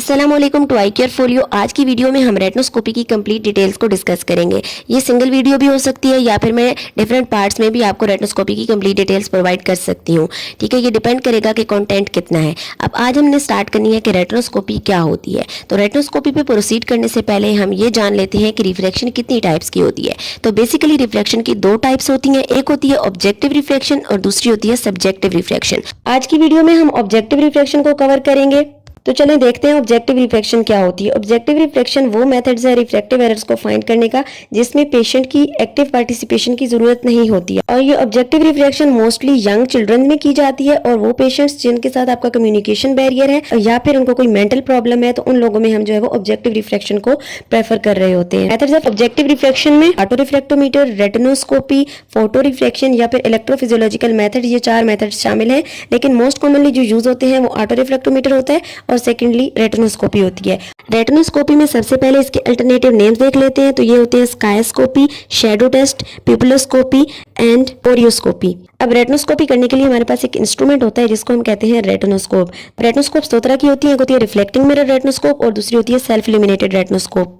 अस्सलाम वालेकुम to I care folio. आज की वीडियो में हम रेटिनोस्कोपी की कंप्लीट डिटेल्स को डिस्कस करेंगे। ये सिंगल वीडियो भी हो सकती है या फिर मैं डिफरेंट पार्ट्स में भी आपको रेटिनोस्कोपी की कंप्लीट डिटेल्स प्रोवाइड कर सकती हूँ। ठीक है, ये डिपेंड करेगा कि कंटेंट कितना है। अब आज हमने स्टार्ट करनी है कि रेटिनोस्कोपी क्या होती है। तो रेटिनोस्कोपी पे प्रोसीड करने से पहले हम ये जान लेते हैं कि रिफ्रैक्शन कितनी टाइप्स की होती है। तो बेसिकली रिफ्रैक्शन की दो टाइप्स होती हैं, एक होती है ऑब्जेक्टिव रिफ्रैक्शन और दूसरी होती है सब्जेक्टिव रिफ्रैक्शन। आज की वीडियो में हम ऑब्जेक्टिव रिफ्रैक्शन को कवर करेंगे। तो चलें देखते हैं ऑब्जेक्टिव रिफ्रैक्शन क्या होती है। ऑब्जेक्टिव रिफ्रैक्शन वो मेथड्स है रिफ्रैक्टिव एरर्स को फाइंड करने का जिसमें पेशेंट की एक्टिव पार्टिसिपेशन की जरूरत नहीं होती है, और ये objective refraction mostly young children में की जाती है। और वो पेशेंट्स जिनके साथ आपका कम्युनिकेशन बैरियर है या फिर उनको कोई मेंटल प्रॉब्लम है, तो उन लोगों में हम जो है वो ऑब्जेक्टिव रिफ्रैक्शन को प्रेफर कर रहे होते हैं। मेथड्स ऑफ ऑब्जेक्टिव रिफ्रैक्शन में auto refractometer, retinoscopy, photo refraction या फिर इलेक्ट्रोफिजियोलॉजिकल मेथड, ये चार मेथड शामिल हैं। लेकिन मोस्ट कॉमनली जो यूज होते हैं वो ऑटो रिफ्रैक्टोमीटर होता है और सेकेंडली रेटिनोस्कोपी होती है। रेटिनोस्कोपी में सबसे पहले इसके अल्टरनेटिव नेम्स देख लेते हैं। तो ये होते हैं स्काइस्कोपी, शैडो टेस्ट, पिपुलोस्कोपी एंड पोरियोस्कोपी। अब रेटिनोस्कोपी करने के लिए हमारे पास एक इंस्ट्रूमेंट होता है जिसको हम कहते हैं रेटिनोस्कोप। रेटिनोस्कोप दो तरह की होती है, एक होती है रिफ्लेक्टिंग मिरर रेटिनोस्कोप और दूसरी होती है सेल्फ इल्यूमिनेटेड रेटिनोस्कोप।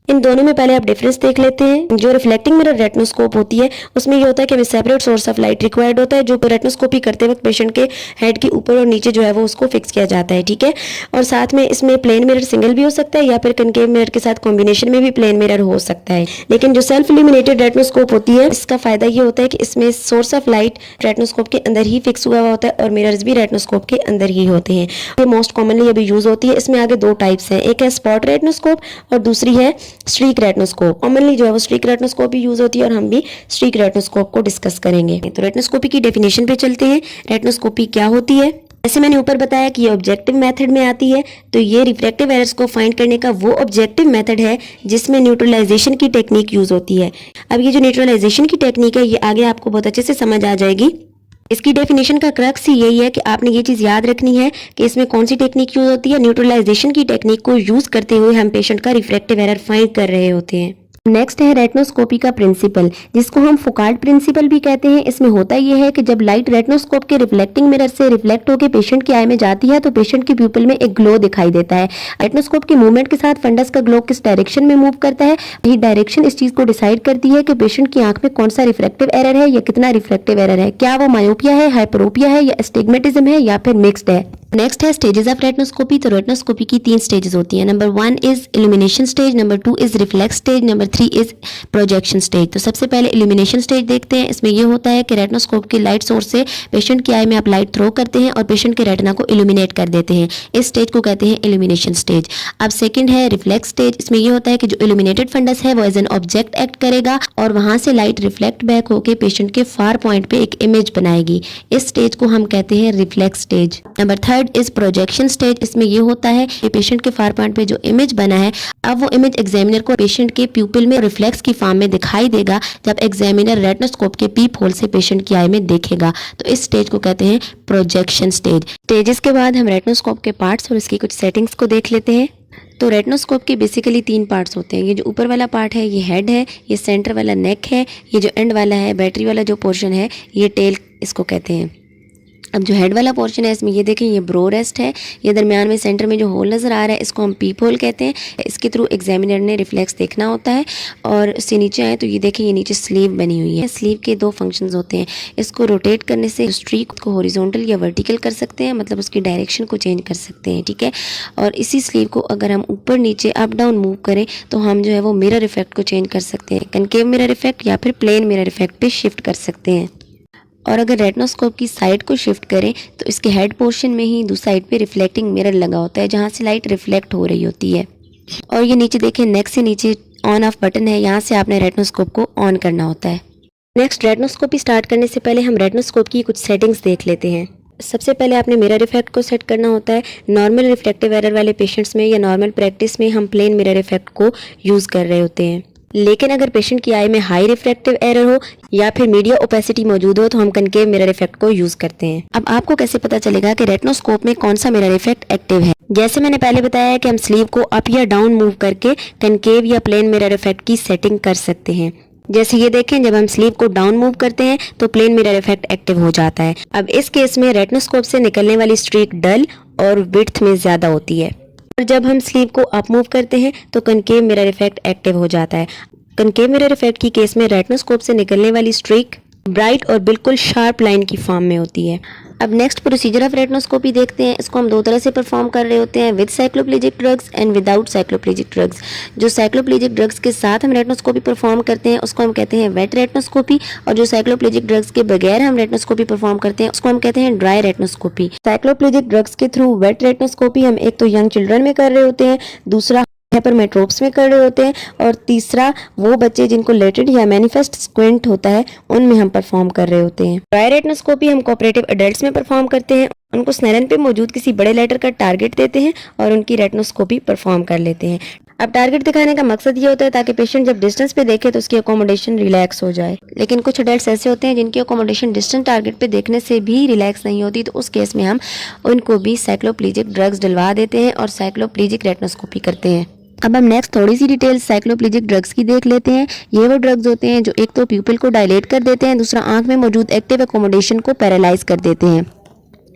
इन दोनों में पहले आप डिफरेंस देख लेते हैं। जो रिफ्लेक्टिंग मिरर रेटिनोस्कोप होती है उसमें ये होता है कि हमें separate source of light required होता है, जो रेटिनोस्कोपी करते वक्त पेशेंट के हेड के ऊपर और नीचे जो है वो उसको फिक्स किया जाता है। ठीक है, और साथ में इसमें प्लेन मिरर सिंगल भी हो सकता है या फिर कनकेव मिरर के साथ कॉम्बिनेशन में भी प्लेन मिरर हो सकता है। लेकिन जो सेल्फ इल्यूमिनेटेड रेटिनोस्कोप होती है इसका फायदा ये होता है कि इसमें सोर्स ऑफ लाइट रेटिनोस्कोप के अंदर ही फिक्स हुआ होता है और मिरर्स भी रेटिनोस्कोप के अंदर ही होते हैं। ये मोस्ट कॉमनली अभी यूज होती है। इसमें आगे दो टाइप्स हैं, एक है स्पॉट रेटिनोस्कोप और दूसरी है स्ट्रीक रेटिनोस्कोप। कॉमनली जो है वो स्ट्रीक रेटिनोस्कोप भी यूज होती है और हम भी स्ट्रीक रेटिनोस्कोप को डिस्कस करेंगे। तो रेटिनोस्कोपी की डेफिनेशन पे चलते हैं। रेटिनोस्कोपी क्या होती है? जैसे मैंने ऊपर बताया कि ये ऑब्जेक्टिव मेथड में आती है, तो ये रिफ्रैक्टिव एरर्स को फाइंड करने का वो ऑब्जेक्टिव मेथड है जिसमें न्यूट्रलाइजेशन की टेक्निक यूज होती है। अब ये जो न्यूट्रलाइजेशन की टेक्निक है ये आगे आपको बहुत अच्छे से समझ आ जाएगी। इसकी डेफिनेशन का क्रक्स ही यही है कि आपने ये चीज़ याद रखनी है कि इसमें कौन सी टेक्निक यूज होती है। न्यूट्रलाइजेशन की टेक्निक को यूज करते हुए हम पेशेंट का रिफ्रैक्टिव एरर फाइंड कर रहे होते हैं। नेक्स्ट है रेटिनोस्कोपी का प्रिंसिपल, जिसको हम फुकाल्ट प्रिंसिपल भी कहते हैं। इसमें होता यह है कि जब लाइट रेटिनोस्कोप के रिफ्लेक्टिंग मिरर से रिफ्लेक्ट होकर पेशेंट की आई में जाती है तो पेशेंट की प्यूपिल में एक ग्लो दिखाई देता है। रेटिनोस्कोप की मूवमेंट के साथ फंडस का ग्लो किस डायरेक्शन में मूव करता है, यही डायरेक्शन इस चीज को डिसाइड करती है कि पेशेंट की आंख में कौन सा रिफ्रैक्टिव एरर है या कितना रिफ्रैक्टिव एरर है, क्या वो मायोपिया है, हाइपरोपिया है या एस्टिग्मेटिज्म है या फिर मिक्स्ड है। नेक्स्ट है स्टेजेस ऑफ रेटिनोस्कोपी। तो रेटिनोस्कोपी की तीन स्टेजेस होती हैं। Number 1 is illumination stage, number 2 is reflex stage, number 3 is projection stage. तो सबसे पहले इल्यूमिनेशन स्टेज देखते हैं। इसमें यह होता है कि रेटिनोस्कोप की लाइट सोर्स से पेशेंट की आई में आप लाइट थ्रो करते हैं और पेशेंट के रेटिना को इल्यूमिनेट कर देते हैं। इस स्टेज को कहते हैं इल्यूमिनेशन स्टेज। अब सेकंड है रिफ्लेक्स स्टेज। इसमें यह होता है कि जो इल्यूमिनेटेड फंडस है वो एज एन ऑब्जेक्ट एक्ट करेगा और वहां से लाइट रिफ्लेक्ट बैक होकर पेशेंट के फार पॉइंट पे एक इमेज बनाएगी। इस स्टेज को हम कहते हैं reflex stage. Number 3 is projection stage. इसमें यह होता है कि पेशेंट के फार पॉइंट पे जो इमेज बना है, अब वो इमेज एग्जामिनर को पेशेंट के प्यूपिल में रिफ्लेक्स की फॉर्म में दिखाई देगा जब एग्जामिनर रेटिनोस्कोप के पीप होल से पेशेंट की आई में देखेगा। तो इस स्टेज को कहते हैं प्रोजेक्शन स्टेज। स्टेजेस के बाद हम रेटिनोस्कोप के पार्ट्स और इसकी कुछ सेटिंग्स को देख लेते हैं। तो रेटिनोस्कोप के बेसिकली 3 पार्ट्स होते हैं। ये जो ऊपर वाला पार्ट है ये हेड है, ये सेंटर वाला नेक है, ये जो एंड वाला है बैटरी वाला जो पोर्शन है ये टेल इसको कहते हैं। अब जो हेड वाला पोर्शन है इसमें ये देखें ये ब्रो रेस्ट है, ये दरमियान में सेंटर में जो होल नज़र आ रहा है इसको हम पीप होल कहते हैं। इसके थ्रू एग्जामिनर ने रिफ्लेक्स देखना होता है। और इससे नीचे आए तो ये देखें ये नीचे स्लीव बनी हुई है। स्लीव के 2 फंक्शंस होते हैं। इसको रोटेट करने से स्ट्रीक को हॉरिजॉन्टल या वर्टिकल कर सकते हैं, मतलब उसकी डायरेक्शन को चेंज कर सकते हैं। ठीक है, और इसी स्लीव को अगर हम ऊपर नीचे अप डाउन मूव करें तो हम जो है वो मिरर इफेक्ट को चेंज कर सकते हैं, कनकेव मिरर इफेक्ट या फिर प्लेन मिरर इफेक्ट पे शिफ्ट कर सकते हैं। और अगर रेटिनोस्कोप की साइड को शिफ्ट करें तो इसके हेड पोर्शन में ही दूसरी साइड पे रिफ्लेक्टिंग मिरर लगा होता है जहां से लाइट रिफ्लेक्ट हो रही होती है। और ये नीचे देखें नेक से नीचे ऑन ऑफ बटन है, यहाँ से आपने रेटिनोस्कोप को ऑन करना होता है। नेक्स्ट रेटिनोस्कोपी स्टार्ट करने से पहले हम रेटिनोस्कोप की कुछ सेटिंग्स देख लेते हैं। सबसे पहले आपने मिरर इफेक्ट को सेट करना होता है। नॉर्मल रिफ्लेक्टिव एरर वाले पेशेंट्स में या नॉर्मल प्रैक्टिस में हम प्लेन मिरर इफेक्ट को यूज़ कर रहे होते हैं। लेकिन अगर पेशेंट की आई में हाई रिफ्रैक्टिव एरर हो या फिर मीडिया ओपेसिटी मौजूद हो तो हम कनकेव मिरर इफेक्ट को यूज करते हैं। अब आपको कैसे पता चलेगा कि रेटिनोस्कोप में कौन सा मिरर इफेक्ट एक्टिव है? जैसे मैंने पहले बताया है कि हम स्लीव को अप या डाउन मूव करके कनकेव या प्लेन मिरर इफेक्ट की सेटिंग कर सकते हैं। जैसे ये देखें जब हम स्लीव को डाउन मूव करते हैं तो प्लेन मिरर इफेक्ट एक्टिव हो जाता है। अब इस केस में रेटिनोस्कोप से निकलने वाली स्ट्रीक डल और विड्थ में ज्यादा होती है। और जब हम स्लीव को अप मूव करते हैं तो कनकेव मिरर इफेक्ट एक्टिव हो जाता है। कनकेव मिरर इफेक्ट की केस में रेटिनोस्कोप से निकलने वाली स्ट्रीक ब्राइट और बिल्कुल शार्प लाइन की फॉर्म में होती है। अब नेक्स्ट प्रोसीजर ऑफ रेटिनोस्कोपी देखते हैं। इसको हम दो तरह से परफॉर्म कर रहे होते हैं, with cycloplegic drugs and without cycloplegic drugs. जो साइक्लोप्लेजिक ड्रग्स के साथ हम रेटिनोस्कोपी परफॉर्म करते हैं उसको हम कहते हैं वेट रेटिनोस्कोपी, और जो साइक्लोप्लेजिक ड्रग्स के बगैर हम रेटिनोस्कोपी परफॉर्म करते हैं उसको हम कहते हैं ड्राई रेटिनोस्कोपी। साइक्लोप्लेजिक ड्रग्स के थ्रू वेट रेटिनोस्कोपी हम एक तो यंग चिल्ड्रन में कर रहे होते हैं, दूसरा हाइपरमेट्रोप्स में कर रहे होते हैं, और तीसरा वो बच्चे जिनको लेटेड या मैनिफेस्ट स्क्विंट होता है उनमें हम परफॉर्म कर रहे होते हैं। ड्राई रेटिनोस्कोपी हम कोऑपरेटिव एडल्ट्स में परफॉर्म करते हैं। उनको स्नेरन पे मौजूद किसी बड़े लेटर का टारगेट देते हैं और उनकी रेटिनोस्कोपी परफॉर्म कर लेते हैं। अब टारगेट दिखाने का मकसद ये होता है ताकि पेशेंट जब डिस्टेंस पे देखे तो उसकी अकोमोडेशन रिलैक्स हो जाए। लेकिन कुछ एडल्ट्स ऐसे होते हैं जिनकी अकोमोडेशन डिस्टेंस टारगेट पे देखने से भी रिलैक्स नहीं होती, तो उस केस में हम उनको भी साइक्लोप्लेजिक ड्रग्स डलवा देते हैं और साइक्लोप्लेजिक रेटिनोस्कोपी करते हैं। अब हम नेक्स्ट थोड़ी सी डिटेल्स साइक्लोप्लेजिक ड्रग्स की देख लेते हैं। ये वो ड्रग्स होते हैं जो एक तो प्यूपिल को डायलेट कर देते हैं, दूसरा आंख में मौजूद एक्टिव अकोमोडेशन को पैरालाइज कर देते हैं।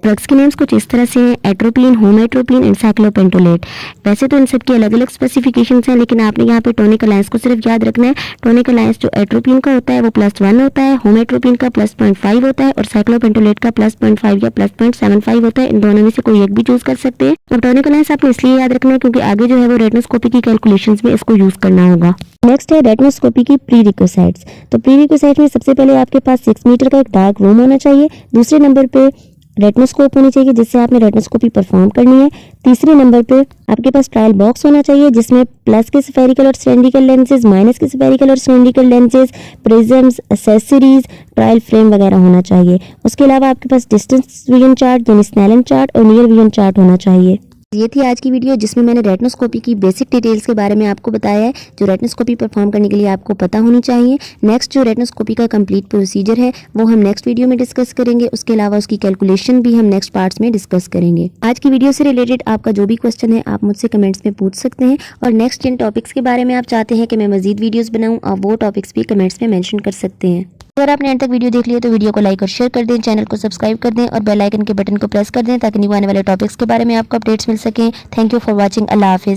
ड्रग्स के नेम्स कुछ इस तरह से हैं, एट्रोपिन, होमेट्रोपिन एंड साइक्लोपेंटोलेट। वैसे तो इन सब की अलग अलग स्पेसिफिकेशंस हैं, लेकिन आपने यहाँ पे टॉनिक अलायंस को सिर्फ याद रखना है। टॉनिक अलायंस जो एट्रोपिन का होता है वो +1 होता है, होमेट्रोपिन का +0.5 होता है और साइक्लोपेंटोलेट का +0.5 या +0.75 होता है। इन दोनों में से कोई एक भी चूज कर सकते हैं। और टॉनिक अलायंस आपने इसलिए याद रखना है क्योंकि आगे जो है वो रेटिनोस्कोपी की कैलकुलेशंस में इसको यूज करना होगा। नेक्स्ट है रेटिनोस्कोपी की प्रीरिक्विसाइट्स। तो प्रीरिक्विसाइट में सबसे पहले आपके पास 6 मीटर का एक डार्क रूम होना चाहिए। दूसरे नंबर पे रेटिनोस्कोप होनी चाहिए जिससे आपने रेटिनोस्कोपी परफॉर्म करनी है। तीसरे नंबर पे आपके पास ट्रायल बॉक्स होना चाहिए जिसमें प्लस के स्फेरिकल और सिलेंड्रिकल लेंसेज, माइनस के स्फेरिकल और cylindrical lenses, prisms, accessories, trial frame वगैरह होना चाहिए। उसके अलावा आपके पास डिस्टेंस विजन चार्ट यानी स्नेलन चार्ट और नियर विजन चार्ट होना चाहिए। ये थी आज की वीडियो जिसमें मैंने रेटिनोस्कोपी की बेसिक डिटेल्स के बारे में आपको बताया है जो रेटिनोस्कोपी परफॉर्म करने के लिए आपको पता होनी चाहिए। नेक्स्ट जो रेटिनोस्कोपी का कंप्लीट प्रोसीजर है वो हम नेक्स्ट वीडियो में डिस्कस करेंगे। उसके अलावा उसकी कैलकुलेशन भी हम नेक्स्ट पार्ट्स में डिस्कस करेंगे। आज की वीडियो से रिलेटेड आपका जो भी क्वेश्चन है आप मुझसे कमेंट्स में पूछ सकते हैं, और नेक्स्ट जिन टॉपिक्स के बारे में आप चाहते हैं कि मैं मजीद वीडियोज़ बनाऊँ आप वो टॉपिक्स भी कमेंट्स में मैंशन कर सकते हैं। अगर आपने एंड तक वीडियो देख लिया तो वीडियो को लाइक और शेयर कर दें, चैनल को सब्सक्राइब कर दें और बेल आइकन के बटन को प्रेस कर दें ताकि न्यू आने वाले टॉपिक्स के बारे में आपको अपडेट्स मिल सकें। Thank you for watching. अल्लाह हाफिज़।